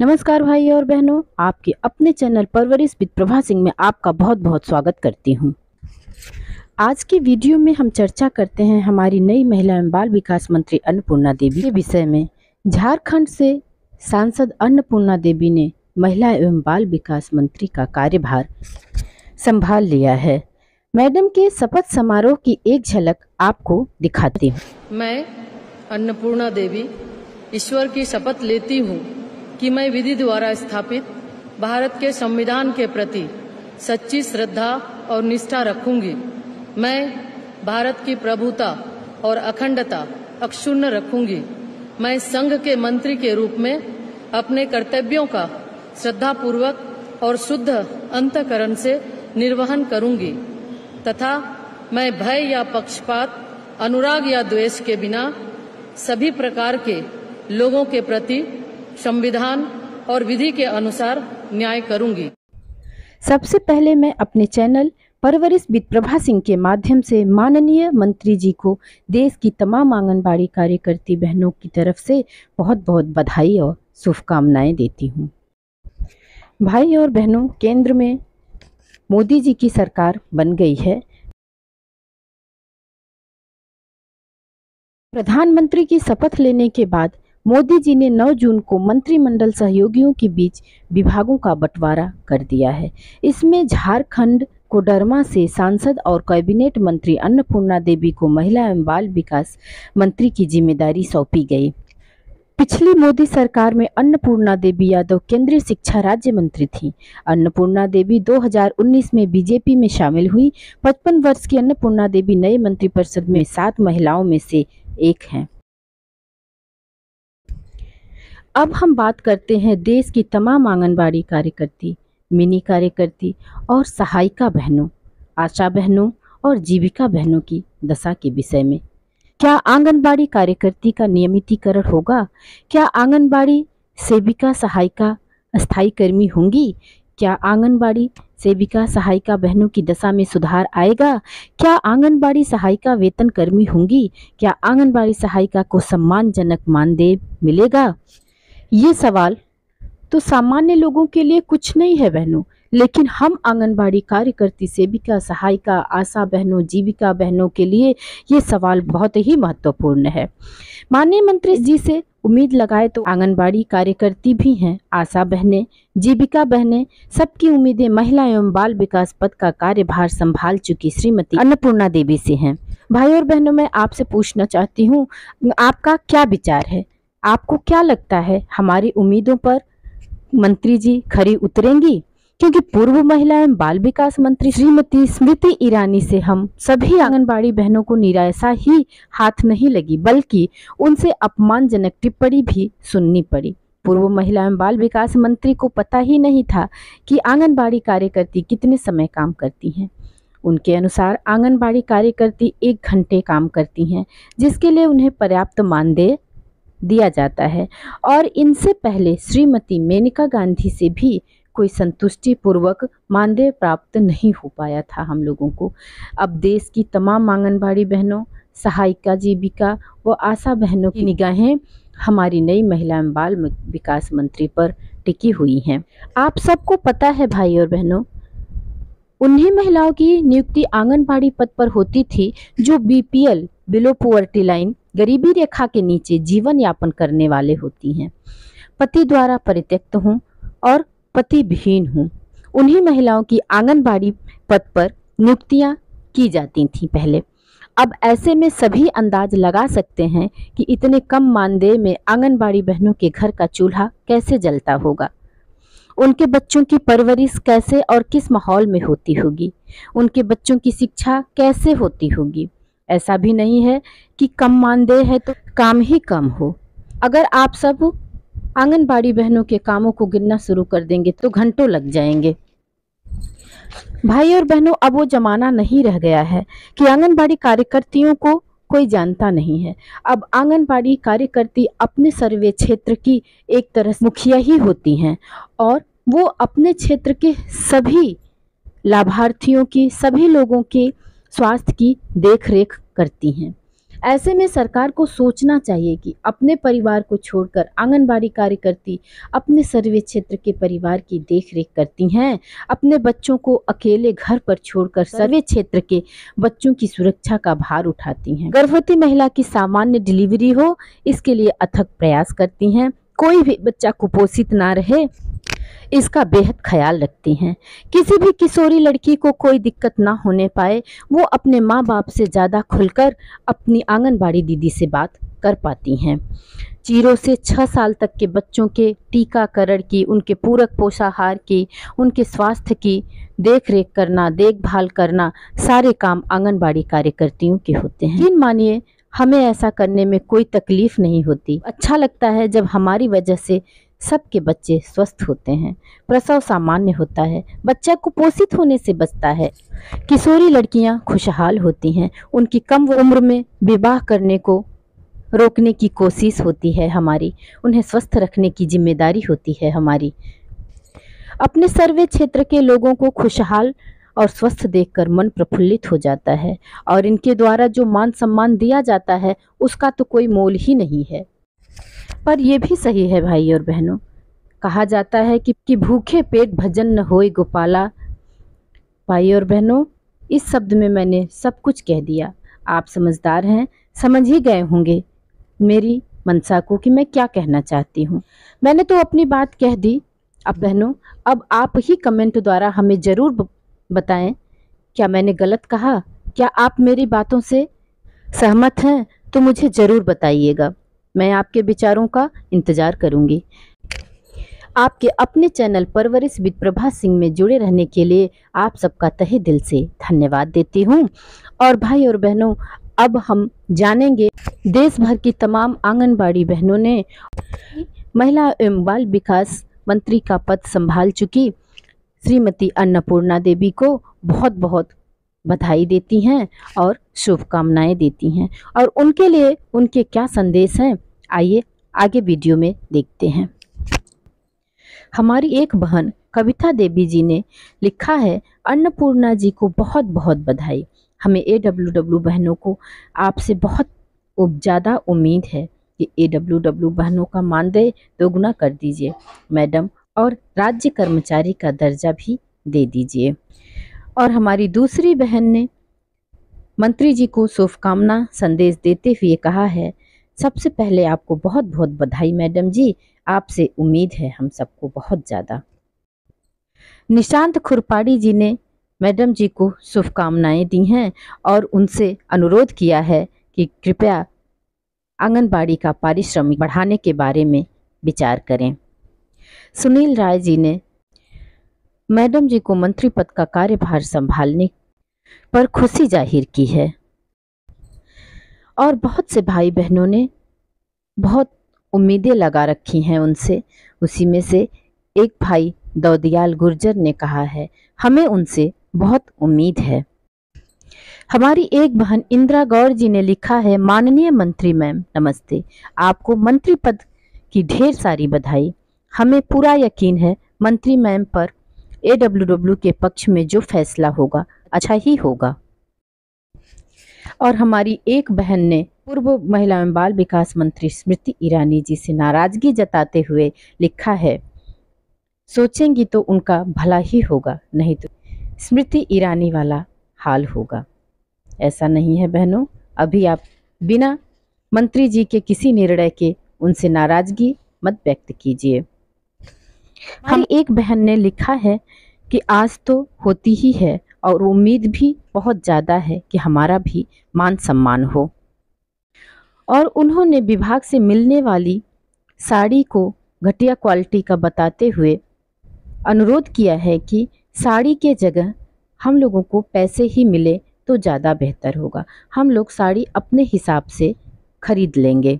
नमस्कार भाई और बहनों, आपके अपने चैनल परवरिश विद प्रभा सिंह में आपका बहुत बहुत स्वागत करती हूँ। आज की वीडियो में हम चर्चा करते हैं हमारी नई महिला एवं बाल विकास मंत्री अन्नपूर्णा देवी के विषय में। झारखंड से सांसद अन्नपूर्णा देवी ने महिला एवं बाल विकास मंत्री का कार्यभार संभाल लिया है। मैडम के शपथ समारोह की एक झलक आपको दिखाती हूँ। मैं अन्नपूर्णा देवी ईश्वर की शपथ लेती हूँ कि मैं विधि द्वारा स्थापित भारत के संविधान के प्रति सच्ची श्रद्धा और निष्ठा रखूंगी। मैं भारत की प्रभुता और अखंडता अक्षुण्ण रखूंगी। मैं संघ के मंत्री के रूप में अपने कर्तव्यों का श्रद्धापूर्वक और शुद्ध अंतःकरण से निर्वहन करूंगी तथा मैं भय या पक्षपात, अनुराग या द्वेष के बिना सभी प्रकार के लोगों के प्रति संविधान और विधि के अनुसार न्याय करूंगी। सबसे पहले मैं अपने चैनल परवरिश विद प्रभा सिंह के माध्यम से माननीय मंत्री जी को देश की तमाम आंगनबाड़ी कार्यकर्ती बहनों की तरफ से बहुत बहुत बधाई और शुभकामनाएं देती हूं। भाई और बहनों, केंद्र में मोदी जी की सरकार बन गई है। प्रधानमंत्री की शपथ लेने के बाद मोदी जी ने 9 जून को मंत्रिमंडल सहयोगियों के बीच विभागों का बंटवारा कर दिया है। इसमें झारखंड कोडरमा से सांसद और कैबिनेट मंत्री अन्नपूर्णा देवी को महिला एवं बाल विकास मंत्री की जिम्मेदारी सौंपी गई। पिछली मोदी सरकार में अन्नपूर्णा देवी यादव केंद्रीय शिक्षा राज्य मंत्री थी। अन्नपूर्णा देवी 2019 में बीजेपी में शामिल हुई। 55 वर्ष की अन्नपूर्णा देवी नए मंत्रिपरिषद में 7 महिलाओं में से एक हैं। अब हम बात करते हैं देश की तमाम आंगनबाड़ी कार्यकर्ती, मिनी कार्यकर्ती और सहायिका बहनों, आशा बहनों और जीविका बहनों की दशा के विषय में। क्या आंगनबाड़ी कार्यकर्ती का नियमितीकरण होगा? क्या आंगनबाड़ी सेविका सहायिका अस्थायी कर्मी होंगी? क्या आंगनबाड़ी सेविका सहायिका बहनों की दशा में सुधार आएगा? क्या आंगनबाड़ी सहायिका वेतन कर्मी होंगी? क्या आंगनबाड़ी सहायिका को सम्मानजनक मानदेय मिलेगा? ये सवाल तो सामान्य लोगों के लिए कुछ नहीं है बहनों, लेकिन हम आंगनबाड़ी कार्यकर्ती, सेविका, सहायिका, आशा बहनों, जीविका बहनों के लिए ये सवाल बहुत ही महत्वपूर्ण है। माननीय मंत्री जी से उम्मीद लगाए तो आंगनबाड़ी कार्यकर्ती भी हैं, आशा बहनें, जीविका बहनें, सबकी उम्मीदें महिला एवं बाल विकास पद का कार्यभार संभाल चुकी श्रीमती अन्नपूर्णा देवी से हैं। भाई और बहनों, मैं आपसे पूछना चाहती हूँ, आपका क्या विचार है? आपको क्या लगता है हमारी उम्मीदों पर मंत्री जी खरी उतरेंगी? क्योंकि पूर्व महिला एवं बाल विकास मंत्री श्रीमती स्मृति ईरानी से हम सभी आंगनबाड़ी बहनों को निराशा ही हाथ नहीं लगी, बल्कि उनसे अपमानजनक टिप्पणी भी सुननी पड़ी। पूर्व महिला एवं बाल विकास मंत्री को पता ही नहीं था कि आंगनबाड़ी कार्यकर्ती कितने समय काम करती हैं। उनके अनुसार आंगनबाड़ी कार्यकर्ती 1 घंटे काम करती हैं, जिसके लिए उन्हें पर्याप्त मानदेय दिया जाता है। और इनसे पहले श्रीमती मेनका गांधी से भी कोई संतुष्टि पूर्वक मानदेय प्राप्त नहीं हो पाया था हम लोगों को। अब देश की तमाम आंगनबाड़ी बहनों, सहायिका, जीविका व आशा बहनों की निगाहें हमारी नई महिला एवं बाल विकास मंत्री पर टिकी हुई हैं। आप सबको पता है भाई और बहनों, उन्हीं महिलाओं की नियुक्ति आंगनबाड़ी पद पर होती थी जो BPL, बिलो पुअर्टी लाइन, गरीबी रेखा के नीचे जीवन यापन करने वाले होती हैं, पति द्वारा परित्यक्त हों और पति विहीन हों। उन्हीं महिलाओं की आंगनबाड़ी पद पर नियुक्तियां की जाती थीं पहले। अब ऐसे में सभी अंदाज लगा सकते हैं कि इतने कम मानदेय में आंगनबाड़ी बहनों के घर का चूल्हा कैसे जलता होगा, उनके बच्चों की परवरिश कैसे और किस माहौल में होती होगी, उनके बच्चों की शिक्षा कैसे होती होगी। ऐसा भी नहीं है कि कम मानदेय है तो काम ही कम हो। अगर आप सब आंगनबाड़ी बहनों के कामों को गिनना शुरू कर देंगे तो घंटों लग जाएंगे। भाई और बहनों, अब वो जमाना नहीं रह गया है कि आंगनबाड़ी कार्यकर्तियों को कोई जानता नहीं है। अब आंगनबाड़ी कार्यकर्ती अपने सर्वे क्षेत्र की एक तरह से मुखिया ही होती हैं और वो अपने क्षेत्र के सभी लाभार्थियों की, सभी लोगों के स्वास्थ्य की देखरेख करती हैं। ऐसे में सरकार को सोचना चाहिए कि अपने परिवार को छोड़कर आंगनबाड़ी कार्यकर्ती अपने सर्वे क्षेत्र के परिवार की देखरेख करती हैं, अपने बच्चों को अकेले घर पर छोड़कर सर्वे क्षेत्र के बच्चों की सुरक्षा का भार उठाती हैं। गर्भवती महिला की सामान्य डिलीवरी हो, इसके लिए अथक प्रयास करती हैं। कोई भी बच्चा कुपोषित ना रहे, इसका बेहद ख्याल रखती हैं। किसी भी किशोरी लड़की को कोई दिक्कत ना होने पाए, वो अपने माँ बाप से ज़्यादा खुलकर अपनी आंगनबाड़ी दीदी से बात कर पाती हैं। 0 से 6 साल तक के बच्चों के टीकाकरण की, उनके पूरक पोषाहार की, उनके स्वास्थ्य की देखरेख करना, देखभाल करना, सारे काम आंगनबाड़ी कार्यकर्तियों के होते हैं। यकीन मानिए, हमें ऐसा करने में कोई तकलीफ नहीं होती। अच्छा लगता है जब हमारी वजह से सबके बच्चे स्वस्थ होते हैं, प्रसव सामान्य होता है, बच्चा कुपोषित होने से बचता है, किशोरी लड़कियां खुशहाल होती हैं, उनकी कम उम्र में विवाह करने को रोकने की कोशिश होती है हमारी, उन्हें स्वस्थ रखने की जिम्मेदारी होती है हमारी। अपने सर्वे क्षेत्र के लोगों को खुशहाल और स्वस्थ देखकर मन प्रफुल्लित हो जाता है, और इनके द्वारा जो मान सम्मान दिया जाता है उसका तो कोई मोल ही नहीं है। पर यह भी सही है भाई और बहनों, कहा जाता है कि भूखे पेट भजन न होए गोपाला। भाई और बहनों, इस शब्द में मैंने सब कुछ कह दिया। आप समझदार हैं, समझ ही गए होंगे मेरी मनसा को कि मैं क्या कहना चाहती हूँ। मैंने तो अपनी बात कह दी। अब बहनों, अब आप ही कमेंट द्वारा हमें ज़रूर बताएं, क्या मैंने गलत कहा? क्या आप मेरी बातों से सहमत हैं? तो मुझे ज़रूर बताइएगा, मैं आपके विचारों का इंतज़ार करूंगी। आपके अपने चैनल परवरिश विद प्रभा सिंह में जुड़े रहने के लिए आप सबका तहे दिल से धन्यवाद देती हूं। और भाई और बहनों, अब हम जानेंगे देश भर की तमाम आंगनबाड़ी बहनों ने महिला एवं बाल विकास मंत्री का पद संभाल चुकी श्रीमती अन्नपूर्णा देवी को बहुत बहुत बधाई देती हैं और शुभकामनाएं देती हैं, और उनके लिए उनके क्या संदेश हैं, आइए आगे वीडियो में देखते हैं। हमारी एक बहन कविता देवी जी ने लिखा है, अन्नपूर्णा जी को बहुत बहुत बधाई। हमें AWW बहनों को आपसे बहुत ज़्यादा उम्मीद है कि AWW बहनों का मानदेय दोगुना कर दीजिए मैडम, और राज्य कर्मचारी का दर्जा भी दे दीजिए। और हमारी दूसरी बहन ने मंत्री जी को शुभकामना संदेश देते हुए कहा है, सबसे पहले आपको बहुत बहुत बधाई मैडम जी, आपसे उम्मीद है हम सबको बहुत ज़्यादा। निशांत खुरपाड़ी जी ने मैडम जी को शुभकामनाएं दी हैं और उनसे अनुरोध किया है कि कृपया आंगनबाड़ी का पारिश्रमिक बढ़ाने के बारे में विचार करें। सुनील राय जी ने मैडम जी को मंत्री पद का कार्यभार संभालने पर खुशी जाहिर की है। और बहुत से भाई बहनों ने बहुत उम्मीदें लगा रखी हैं उनसे। उसी में से एक भाई दौदियाल गुर्जर ने कहा है, हमें उनसे बहुत उम्मीद है। हमारी एक बहन इंदिरा गौर जी ने लिखा है, माननीय मंत्री मैम नमस्ते, आपको मंत्री पद की ढेर सारी बधाई। हमें पूरा यकीन है मंत्री मैम पर AWW के पक्ष में जो फैसला होगा अच्छा ही होगा। और हमारी एक बहन ने पूर्व महिला एवं बाल विकास मंत्री स्मृति ईरानी जी से नाराजगी जताते हुए लिखा है, सोचेंगी तो उनका भला ही होगा, नहीं तो स्मृति ईरानी वाला हाल होगा। ऐसा नहीं है बहनों, अभी आप बिना मंत्री जी के किसी निर्णय के उनसे नाराजगी मत व्यक्त कीजिए। हम एक बहन ने लिखा है कि आज तो होती ही है और उम्मीद भी बहुत ज़्यादा है कि हमारा भी मान सम्मान हो। और उन्होंने विभाग से मिलने वाली साड़ी को घटिया क्वालिटी का बताते हुए अनुरोध किया है कि साड़ी के जगह हम लोगों को पैसे ही मिले तो ज़्यादा बेहतर होगा, हम लोग साड़ी अपने हिसाब से खरीद लेंगे।